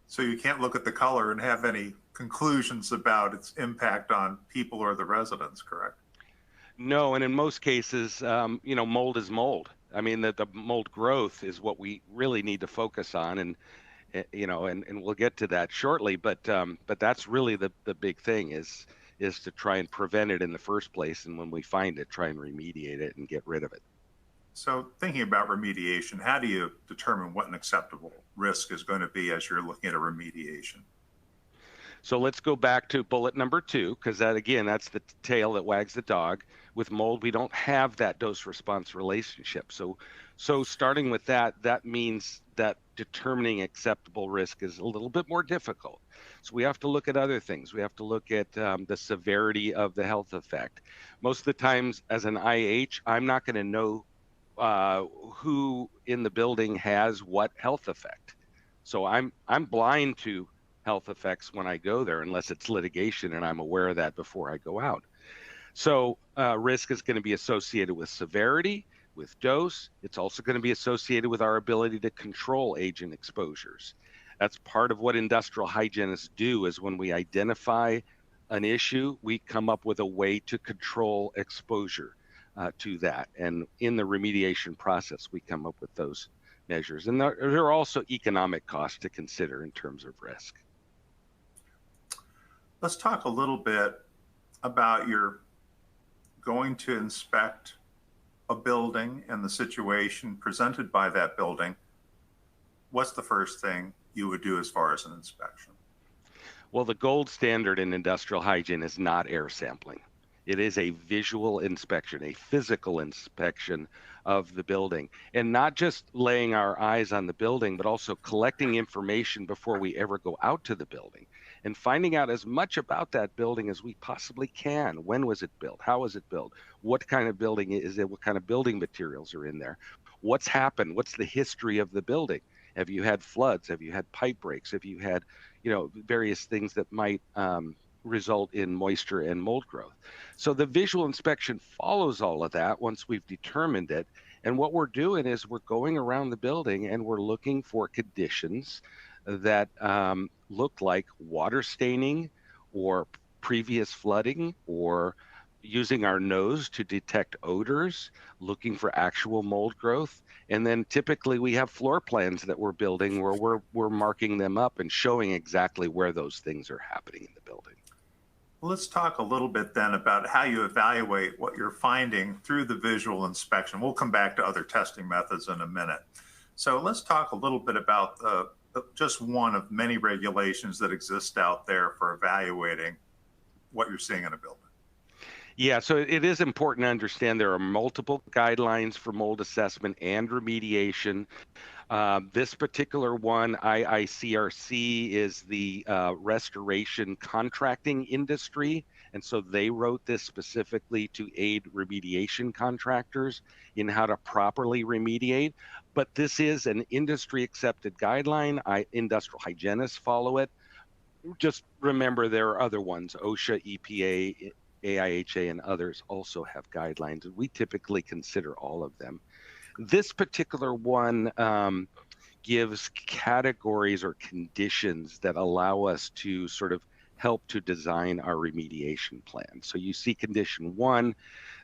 So you can't look at the color and have any conclusions about its impact on people or the residents, correct? No, and in most cases, mold is mold. I mean, the mold growth is what we really need to focus on, and we'll get to that shortly. But that's really the big thing is to try and prevent it in the first place, and when we find it, try and remediate it and get rid of it. So thinking about remediation, how do you determine what an acceptable risk is going to be as you're looking at a remediation? So let's go back to bullet number 2, because that's the tail that wags the dog. With mold, we don't have that dose-response relationship. So starting with that means that determining acceptable risk is a little bit more difficult. So we have to look at other things. We have to look at the severity of the health effect. Most of the times as an IH, I'm not going to know who in the building has what health effect. So I'm blind to health effects when I go there, unless it's litigation and I'm aware of that before I go out. So risk is going to be associated with severity, with dose. It's also going to be associated with our ability to control agent exposures. That's part of what industrial hygienists do, is when we identify an issue, we come up with a way to control exposure. to that. And in the remediation process, we come up with those measures. And there are also economic costs to consider in terms of risk. Let's talk a little bit about your going to inspect a building and the situation presented by that building. What's the first thing you would do as far as an inspection? Well, the gold standard in industrial hygiene is not air sampling. It is a visual inspection, a physical inspection of the building, and not just laying our eyes on the building, but also collecting information before we ever go out to the building and finding out as much about that building as we possibly can. When was it built? How was it built? What kind of building is it? What kind of building materials are in there? What's happened? What's the history of the building? Have you had floods? Have you had pipe breaks? Have you had, various things that might result in moisture and mold growth? So the visual inspection follows all of that once we've determined it. And what we're doing is we're going around the building and we're looking for conditions that look like water staining or previous flooding, or using our nose to detect odors, looking for actual mold growth. And then typically we have floor plans that we're building where we're marking them up and showing exactly where those things are happening in the building. Let's talk a little bit then about how you evaluate what you're finding through the visual inspection. We'll come back to other testing methods in a minute. So let's talk a little bit about just one of many regulations that exist out there for evaluating what you're seeing in a building. Yeah, so it is important to understand there are multiple guidelines for mold assessment and remediation. This particular one, IICRC, is the restoration contracting industry. And so they wrote this specifically to aid remediation contractors in how to properly remediate. But this is an industry accepted guideline. Industrial hygienists follow it. Just remember there are other ones, OSHA, EPA, AIHA, and others also have guidelines, and we typically consider all of them. This particular one gives categories or conditions that allow us to sort of help to design our remediation plan. So you see condition 1,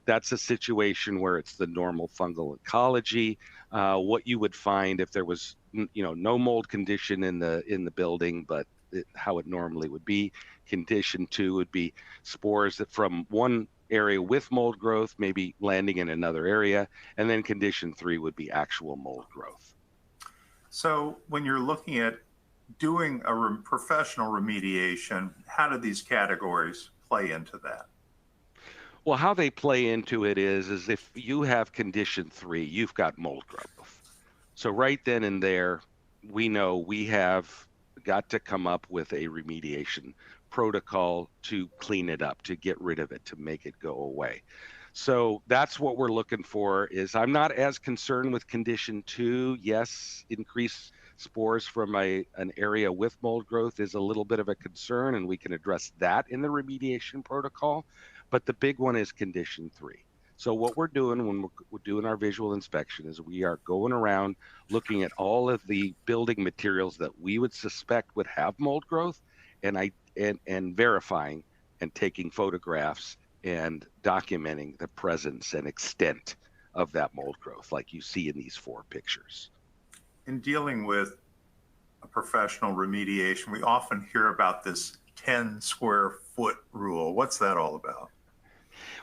that's a situation where it's the normal fungal ecology, what you would find if there was no mold condition in the building, but how it normally would be. Condition 2 would be spores that from one area with mold growth, maybe landing in another area. And then condition 3 would be actual mold growth. So when you're looking at doing a professional remediation, how do these categories play into that? Well, how they play into it is if you have condition 3, you've got mold growth. So right then and there, we know we have got to come up with a remediation protocol to clean it up, to get rid of it, to make it go away. So that's what we're looking for. Is I'm not as concerned with condition 2. Yes, increased spores from an area with mold growth is a little bit of a concern, and we can address that in the remediation protocol. But the big one is condition 3. So what we're doing when we're doing our visual inspection is we are going around looking at all of the building materials that we would suspect would have mold growth, and verifying and taking photographs and documenting the presence and extent of that mold growth, like you see in these 4 pictures. In dealing with a professional remediation, we often hear about this 10 square foot rule. What's that all about?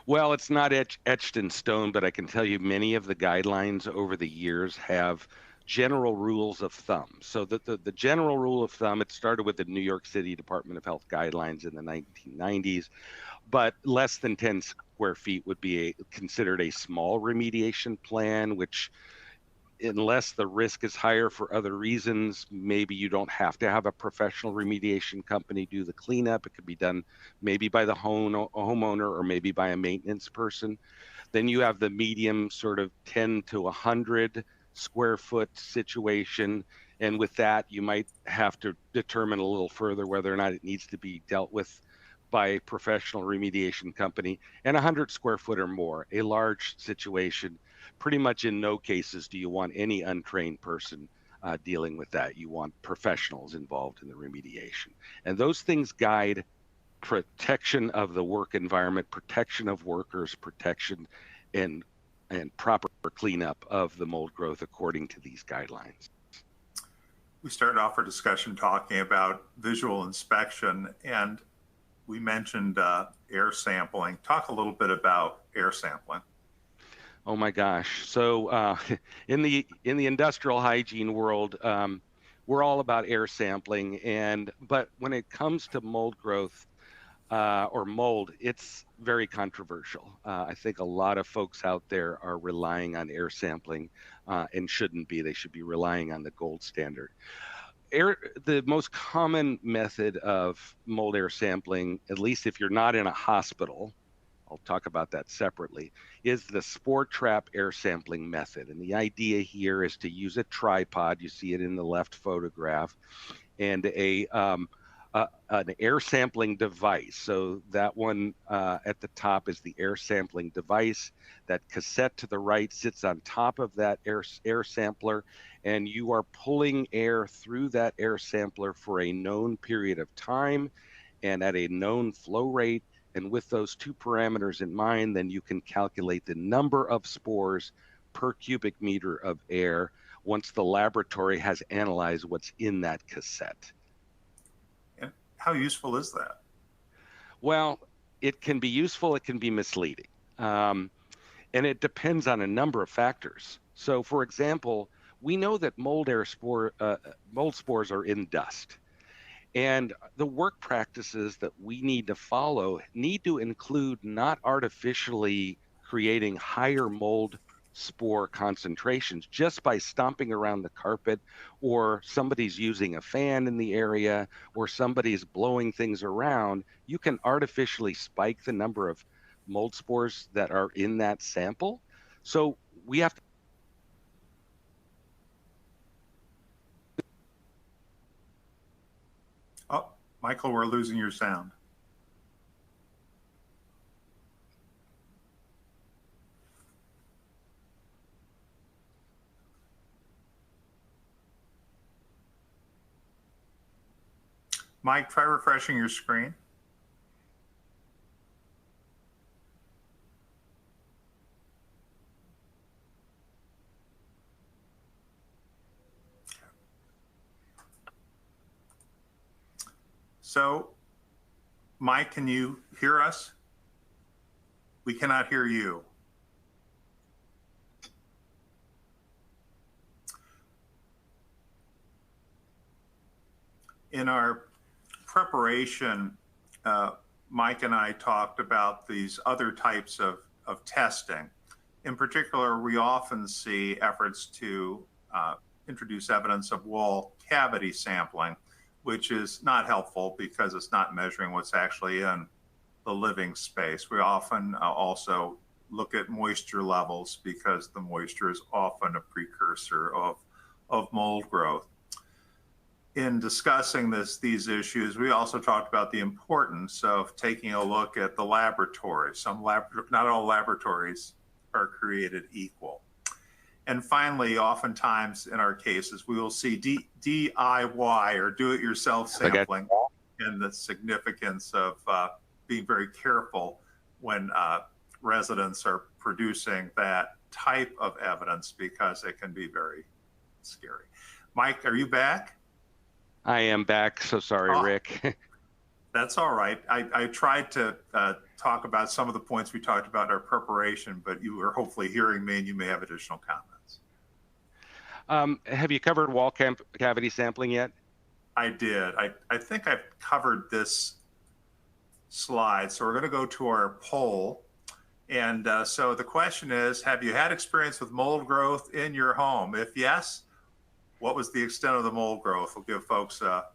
Well, it's not etched in stone, but I can tell you many of the guidelines over the years have general rules of thumb. So the general rule of thumb, it started with the New York City Department of Health guidelines in the 1990s, but less than 10 square feet would be considered a small remediation plan, which, unless the risk is higher for other reasons, maybe you don't have to have a professional remediation company do the cleanup. It could be done maybe by the homeowner or maybe by a maintenance person. Then you have the medium sort of 10 to 100 square foot situation. And with that, you might have to determine a little further whether or not it needs to be dealt with by a professional remediation company. And 100 square foot or more, a large situation. Pretty much in no cases do you want any untrained person dealing with that. You want professionals involved in the remediation. And those things guide protection of the work environment, protection of workers, protection and proper cleanup of the mold growth according to these guidelines. We started off our discussion talking about visual inspection, and we mentioned air sampling. Talk a little bit about air sampling. Oh my gosh! So in the industrial hygiene world, we're all about air sampling, but when it comes to mold growth or mold, it's very controversial. I think a lot of folks out there are relying on air sampling and shouldn't be. They should be relying on the gold standard. The most common method of mold air sampling, at least if you're not in a hospital, I'll talk about that separately, is the spore trap air sampling method. And the idea here is to use a tripod, you see it in the left photograph, and an air sampling device. So that one at the top is the air sampling device. That cassette to the right sits on top of that air sampler, and you are pulling air through that air sampler for a known period of time and at a known flow rate. And with those two parameters in mind, then you can calculate the number of spores per cubic meter of air once the laboratory has analyzed what's in that cassette. And how useful is that? Well, it can be useful, it can be misleading. And it depends on a number of factors. So for example, we know that mold spores are in dust. And the work practices that we need to follow need to include not artificially creating higher mold spore concentrations just by stomping around the carpet, or somebody's using a fan in the area, or somebody's blowing things around. You can artificially spike the number of mold spores that are in that sample. So we have to Michael, we're losing your sound. Mike, try refreshing your screen. So, Mike, can you hear us? We cannot hear you. In our preparation, Mike and I talked about these other types of testing. In particular, we often see efforts to introduce evidence of wall cavity sampling, which is not helpful because it's not measuring what's actually in the living space. We often also look at moisture levels because the moisture is often a precursor of mold growth. In discussing these issues, we also talked about the importance of taking a look at the laboratory. Not all laboratories are created equal. And finally, oftentimes in our cases, we will see DIY or do-it-yourself sampling, and the significance of being very careful when residents are producing that type of evidence, because it can be very scary. Mike, are you back? I am back. So sorry, Rick. That's all right. I tried to talk about some of the points we talked about in our preparation, but you were hopefully hearing me and you may have additional comments. Have you covered wall cavity sampling yet? I did. I think I've covered this slide. So we're going to go to our poll. And so the question is, have you had experience with mold growth in your home? If yes, what was the extent of the mold growth? We'll give folks a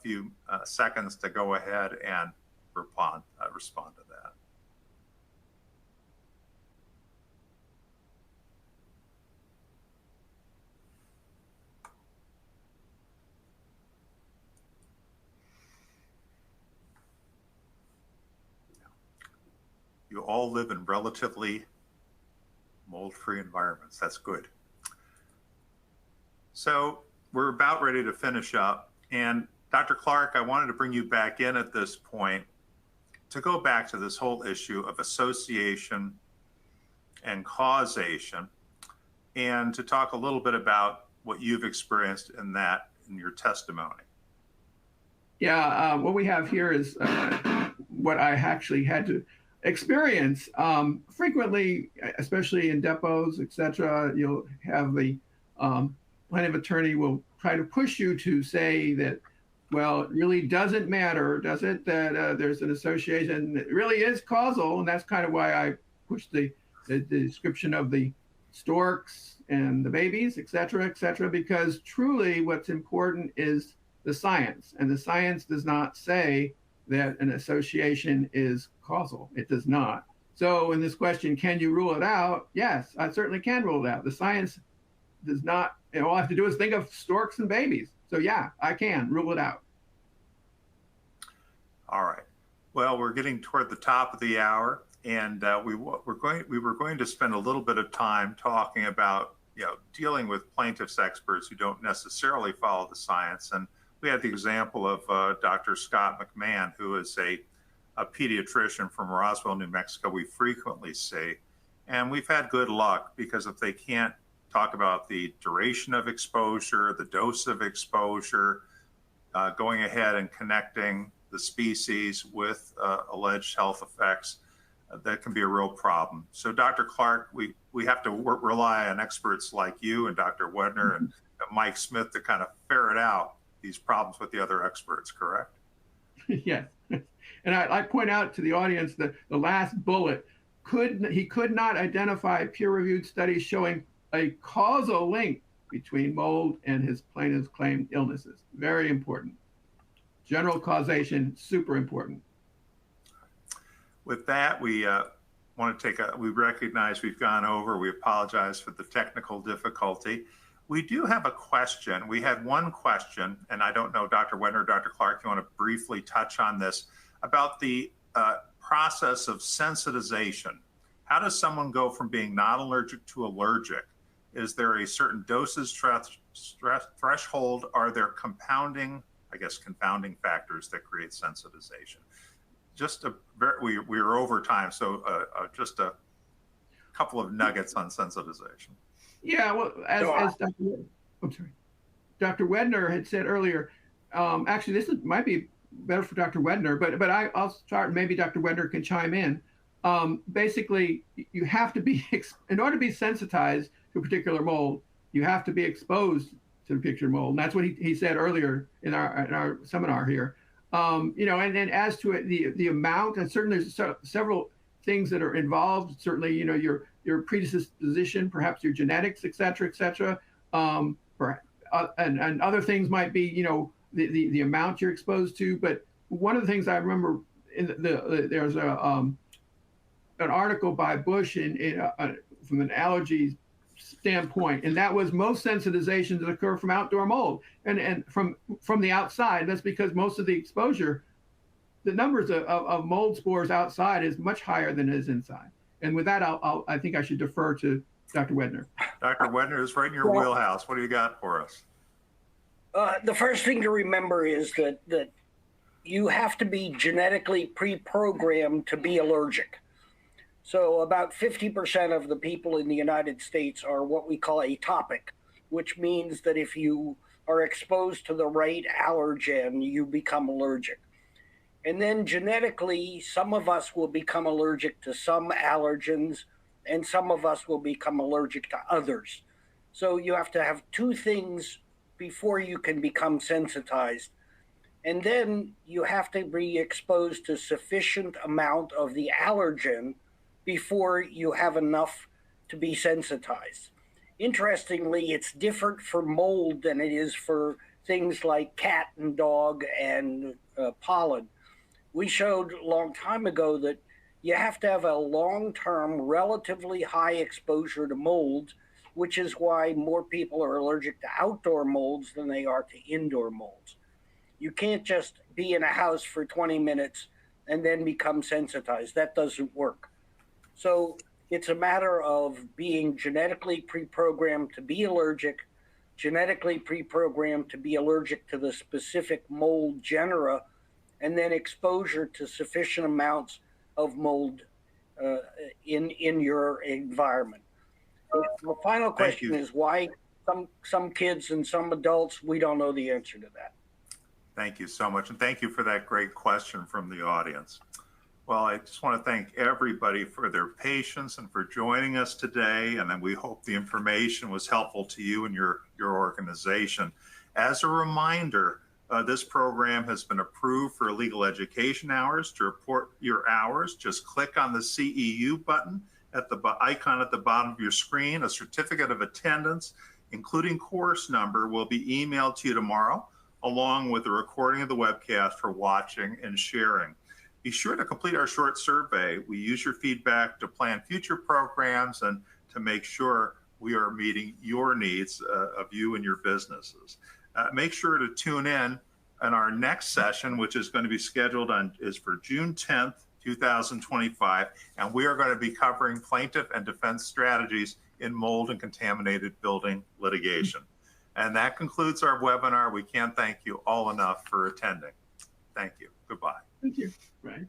few seconds to go ahead and respond to that. You all live in relatively mold-free environments. That's good. So we're about ready to finish up. And Dr. Clark, I wanted to bring you back in at this point to go back to this whole issue of association and causation, and to talk a little bit about what you've experienced in that in your testimony. Yeah, what we have here is what I actually had to experience. Frequently, especially in depots, etc., you'll have the plaintiff attorney will try to push you to say that, well, it really doesn't matter, does it, that there's an association that really is causal, and that's kind of why I pushed the description of the storks and the babies, et cetera, because truly what's important is the science, and the science does not say that an association is causal. It does not. So in this question, can you rule it out? Yes, I certainly can rule it out. The science does not, all I have to do is think of storks and babies. So yeah, I can rule it out. All right. Well, we're getting toward the top of the hour, and we were going to spend a little bit of time talking about, dealing with plaintiffs experts who don't necessarily follow the science. And we had the example of Dr. Scott McMahon, who is a pediatrician from Roswell, New Mexico. We frequently see, and we've had good luck, because if they can't talk about the duration of exposure, the dose of exposure, going ahead and connecting the species with alleged health effects, that can be a real problem. So Dr. Clark, we have to rely on experts like you and Dr. Wedner and Mike Smith to kind of ferret out these problems with the other experts, correct? Yes. And I point out to the audience that the last bullet, he could not identify peer-reviewed studies showing a causal link between mold and his plaintiff's claimed illnesses. Very important. General causation, super important. With that, we want to we recognize we've gone over. We apologize for the technical difficulty. We do have a question. We had one question, and I don't know, Dr. Wedner, Dr. Clark, you want to briefly touch on this, about the process of sensitization. How does someone go from being not allergic to allergic? Is there a certain dosage threshold? Are there confounding factors that create sensitization? We are over time, so just a couple of nuggets on sensitization. Yeah, well, as Dr. Wedner had said earlier, actually this might be better for Dr. Wedner, but I'll start, maybe Dr. Wedner can chime in. Basically, you have to be, in order to be sensitized to a particular mold, you have to be exposed to the particular mold. And that's what he said earlier in our seminar here. And then as to the amount, and certainly there's several things that are involved. Certainly, your predisposition, perhaps your genetics, et cetera, and other things might be, the amount you're exposed to. But one of the things I remember there's an article by Bush from an allergy standpoint, and that was most sensitizations that occur from outdoor mold and from the outside. That's because most of the exposure, the numbers of mold spores outside is much higher than it is inside. And with that, I think I should defer to Dr. Wedner. Dr. Wedner, is right in your wheelhouse. What do you got for us? The first thing to remember is that you have to be genetically pre-programmed to be allergic. So about 50% of the people in the United States are what we call atopic, which means that if you are exposed to the right allergen, you become allergic. And then genetically, some of us will become allergic to some allergens, and some of us will become allergic to others. So you have to have two things before you can become sensitized. And then you have to be exposed to sufficient amount of the allergen before you have enough to be sensitized. Interestingly, it's different for mold than it is for things like cat and dog and pollen. We showed a long time ago that you have to have a long-term, relatively high exposure to mold, which is why more people are allergic to outdoor molds than they are to indoor molds. You can't just be in a house for 20 minutes and then become sensitized. That doesn't work. So it's a matter of being genetically pre-programmed to be allergic, genetically pre-programmed to be allergic to the specific mold genera, and then exposure to sufficient amounts of mold in your environment. The final question is why some kids and some adults, we don't know the answer to that. Thank you so much. And thank you for that great question from the audience. Well, I just want to thank everybody for their patience and for joining us today. And then we hope the information was helpful to you and your organization. As a reminder, this program has been approved for legal education hours. To report your hours, just click on the CEU button at the icon at the bottom of your screen. A certificate of attendance, including course number, will be emailed to you tomorrow, along with a recording of the webcast for watching and sharing. Be sure to complete our short survey. We use your feedback to plan future programs and to make sure we are meeting your needs of you and your businesses. Make sure to tune in our next session, which is going to be scheduled is for June 10th, 2025, and we are going to be covering plaintiff and defense strategies in mold and contaminated building litigation. And that concludes our webinar. We can't thank you all enough for attending. Thank you. Goodbye. Thank you. Right.